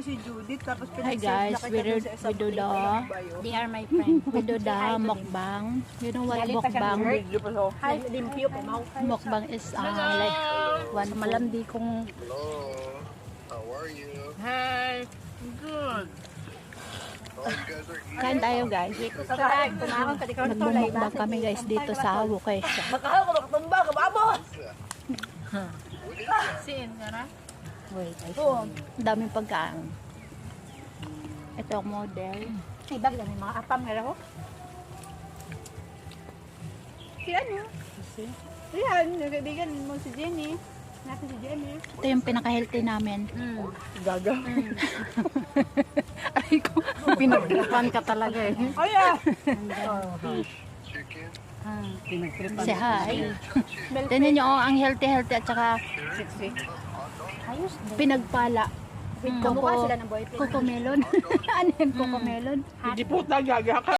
si Judith, tapos Hi guys, we do the They are my friend. mukbang. You know what mukbang? Hi, limpyo po mau. Mukbang is like one Malandi kong Hello. How are you? Hey, good. Oh, you guys are eating. Kain tayo guys. kain. Kumaon ka di ka to lay Nagmumukbang kami guys dito sa Wukesha. Siin ka na? Wait, ang daming pagkain. Ito ang model. Ay bag may mga apam nga ho. Si ano? Yan, nagkaibigan mo si Jenny. Natin si Jenny. Ito yung pinaka-healthy namin. Gaga. Ay ko. Pinagtripan ka talaga eh. Oh yeah! Chicken. Say hi. Tignan nyo, ang healthy at saka Ayos. pinagpala. Kamukha sila ng boyfriend. Coco melon. Ano yung coco melon? Hindi po gaga ka.